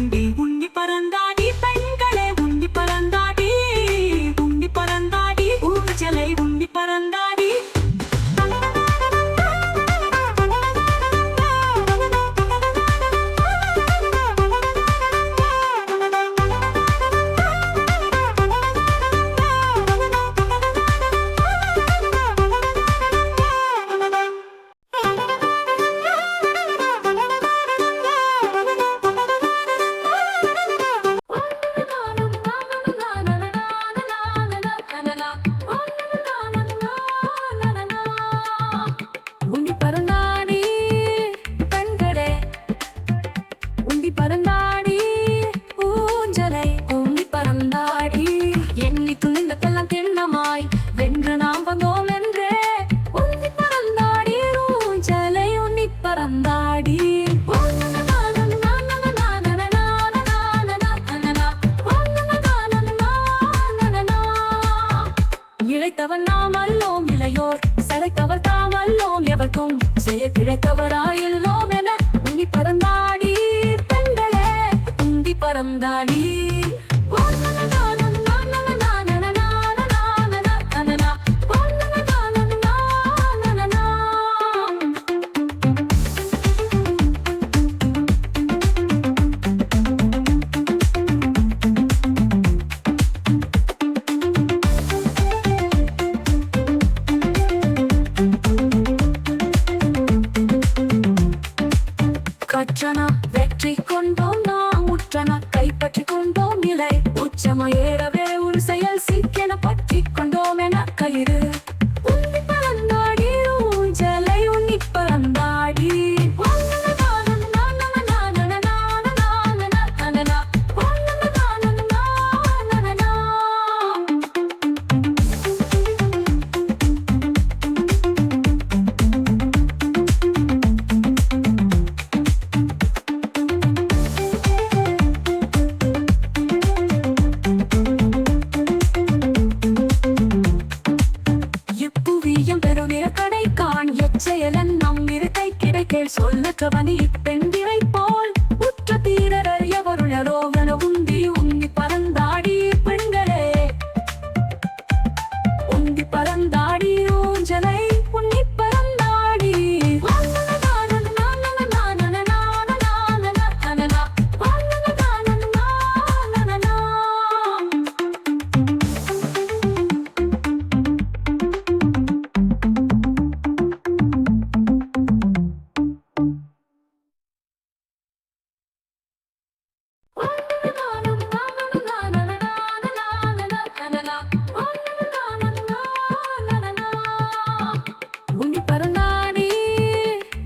உண்டி உண்டி பறந்தாடி பெண்களே உண்டி பறந்தாடி உண்டி பறந்தாடி ஊஞ்சலை உண்டி பறந்தாடி உண்டி பறந்தாடி பெண்களே உண்டி பறந்தாடி ஊஞ்சலை உண்டி பறந்தாடி எண்ணி துணிந்ததெல்லாம் திண்ணமாய் வென்று நாம் வந்தோம் என்றே உண்டி பறந்தாடி ஊஞ்சலை உண்டி பறந்தாடி இழைத்தவன் நாம் அல்லோம் இளையோர் சளைத்தவர் தாம் அல்லோம் எவர்க்கும் செய்ய கிடைத்தவராயில்லோம் என உண்டி பறந்தாடி பெண்களே உண்டி பறந்தாடி கற்றனா வெற்றி கொண்டோம் நாம் உற்றனா கைப்பற்றி கொண்டோம் நிலை உச்சமயேறவே ஒரு செயல் சீக்கென பற்றி கொண்டோம் என கயிறு உண்டி பறந்தாடி ஊஞ்சலை உண்ணி பறந்தாடி பெருவிய கடை காண் எச்செயலன் நம் இருக்கை கிடைக்கேள் சொல்லற்றவனி